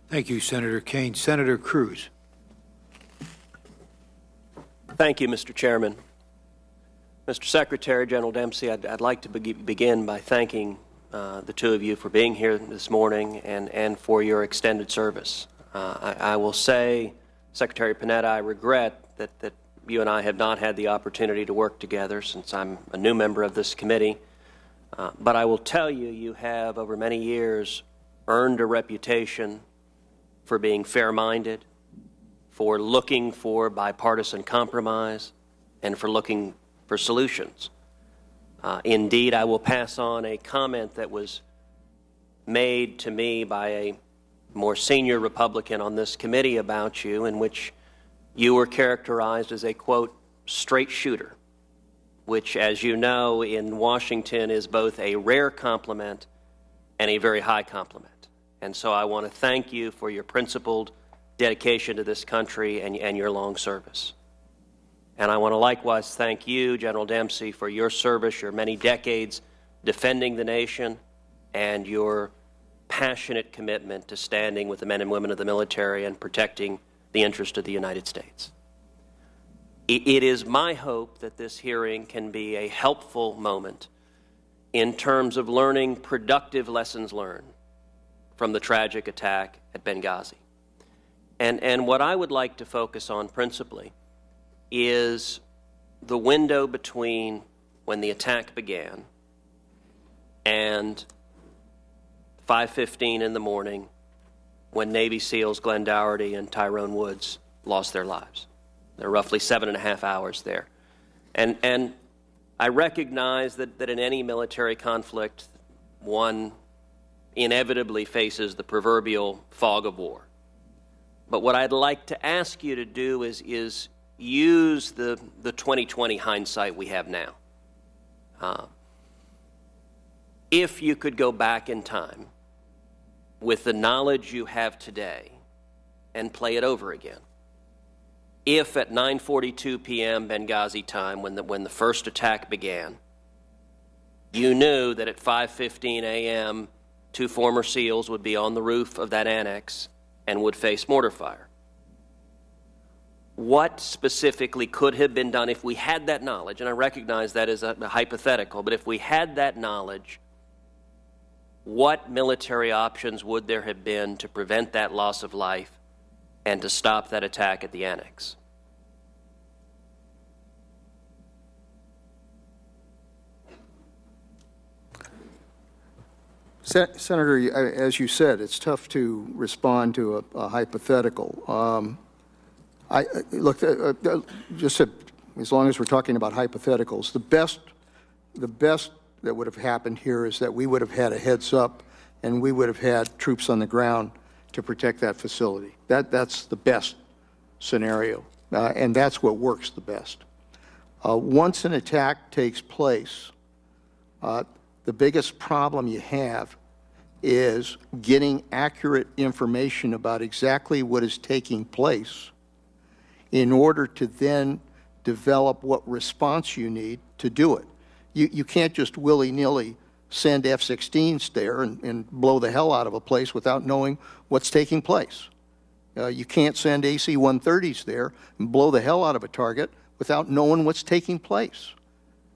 Thank you, Senator Kane. Senator Cruz. Thank you, Mr. Chairman. Mr. Secretary, General Dempsey, I'd like to begin by thanking the two of you for being here this morning and for your extended service. I will say, Secretary Panetta, I regret that you and I have not had the opportunity to work together since I'm a new member of this committee. But I will tell you, you have over many years earned a reputation for being fair-minded, for looking for bipartisan compromise, and for looking for solutions. Indeed, I will pass on a comment that was made to me by a more senior Republican on this committee about you, in which you were characterized as a, quote, straight shooter, which, as you know, in Washington is both a rare compliment and a very high compliment. And so I want to thank you for your principled dedication to this country and your long service. And I want to likewise thank you, General Dempsey, for your service, your many decades defending the nation, and your passionate commitment to standing with the men and women of the military and protecting the interest of the United States. It is my hope that this hearing can be a helpful moment in terms of learning productive lessons learned from the tragic attack at Benghazi. And what I would like to focus on principally is the window between when the attack began and 5:15 in the morning when Navy SEALs Glenn Dougherty and Tyrone Woods lost their lives. There are roughly 7.5 hours there. And I recognize that in any military conflict, one inevitably faces the proverbial fog of war. But what I'd like to ask you to do is use the 2020 hindsight we have now. If you could go back in time with the knowledge you have today and play it over again. If at 9:42 p.m. Benghazi time, when the first attack began, you knew that at 5:15 a.m. two former SEALs would be on the roof of that annex and would face mortar fire, what specifically could have been done if we had that knowledge? And I recognize that is a hypothetical, but if we had that knowledge, what military options would there have been to prevent that loss of life and to stop that attack at the annex? Senator, as you said, it's tough to respond to a hypothetical. Just as long as we're talking about hypotheticals, the best that would have happened here is that we would have had a heads up and we would have had troops on the ground to protect that facility. That's the best scenario, and that's what works the best. Once an attack takes place, the biggest problem you have is getting accurate information about exactly what is taking place in order to then develop what response you need to do it. You can't just willy-nilly send F-16s there and blow the hell out of a place without knowing what's taking place. You can't send AC-130s there and blow the hell out of a target without knowing what's taking place.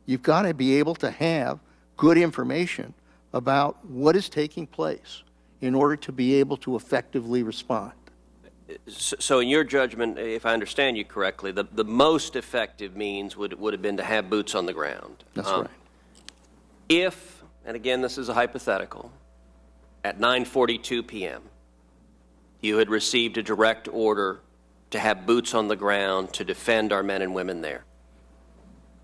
You've got to be able to have good information about what is taking place in order to be able to effectively respond. So in your judgment, if I understand you correctly, the most effective means would have been to have boots on the ground. That's right. If, and again this is a hypothetical, at 9:42 p.m. you had received a direct order to have boots on the ground to defend our men and women there,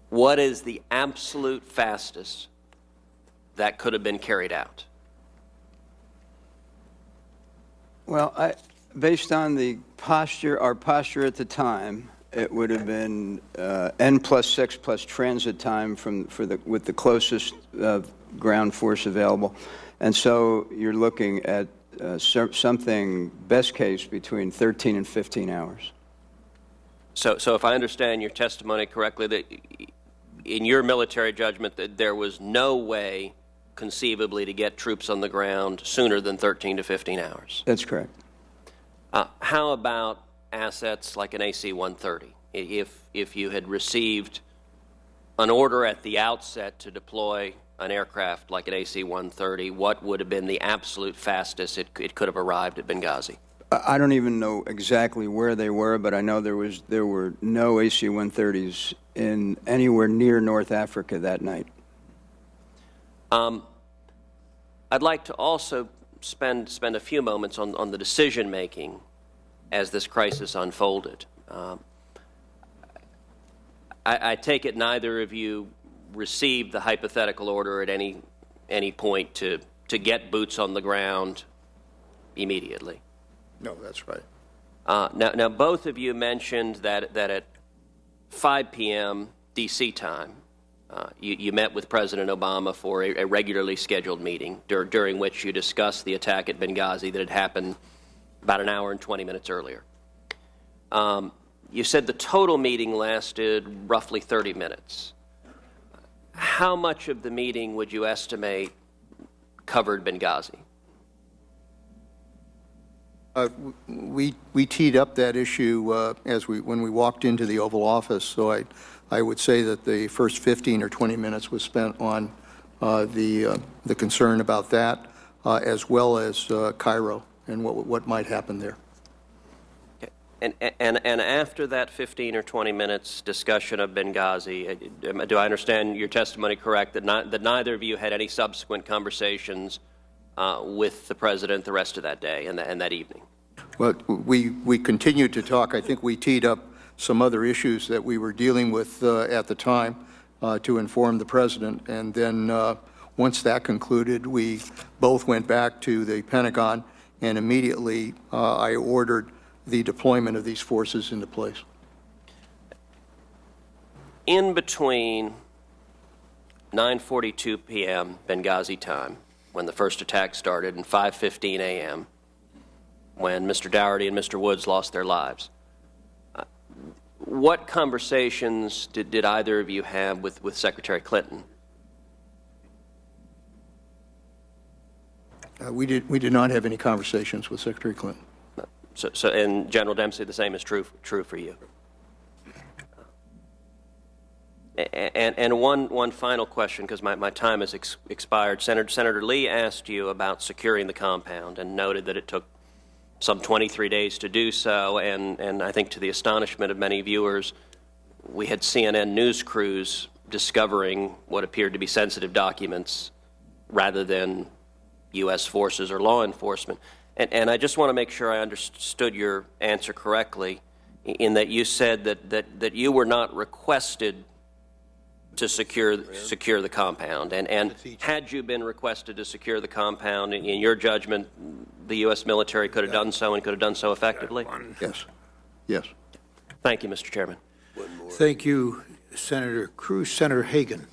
what is the absolute fastest that could have been carried out? Well, based on the posture, our posture at the time, it would have been N+6 plus transit time with the closest ground force available, and so you're looking at something best case between 13 and 15 hours. So if I understand your testimony correctly, that in your military judgment that there was no way conceivably to get troops on the ground sooner than 13 to 15 hours. That's correct. How about assets like an AC-130? If you had received an order at the outset to deploy an aircraft like an AC-130, what would have been the absolute fastest it could have arrived at Benghazi? I don't even know exactly where they were, but I know there were no AC-130s in anywhere near North Africa that night. I'd like to also spend a few moments on the decision making as this crisis unfolded. I take it neither of you received the hypothetical order at any point to get boots on the ground immediately. No, that's right. Now, both of you mentioned that at 5 p.m. D.C. time, you met with President Obama for a regularly scheduled meeting during which you discussed the attack at Benghazi that had happened about an hour and 20 minutes earlier. You said the total meeting lasted roughly 30 minutes. How much of the meeting would you estimate covered Benghazi? We teed up that issue when we walked into the Oval Office, so I would say that the first 15 or 20 minutes was spent on the concern about that, as well as Cairo and what might happen there. Okay. And after that 15 or 20 minutes discussion of Benghazi, do I understand your testimony correct that neither of you had any subsequent conversations with the President the rest of that day and that evening? Well, we continued to talk. I think we teed up some other issues that we were dealing with at the time to inform the President, and then once that concluded, we both went back to the Pentagon, and immediately I ordered the deployment of these forces into place. In between 9:42 p.m. Benghazi time, when the first attack started, and 5:15 a.m., when Mr. Dougherty and Mr. Woods lost their lives, what conversations did either of you have with Secretary Clinton? We did not have any conversations with Secretary Clinton. So, and General Dempsey, the same is true for you. And one final question, because my time has expired. Senator Lee asked you about securing the compound and noted that it took some 23 days to do so, and I think to the astonishment of many viewers, we had CNN news crews discovering what appeared to be sensitive documents rather than U.S. forces or law enforcement. And I just want to make sure I understood your answer correctly, in that you said that you were not requested to secure the compound, and had you been requested to secure the compound, in your judgment, the U.S. military could have done so and could have done so effectively? Yes. Yes. Thank you, Mr. Chairman. Thank you, Senator Cruz. Senator Hagan.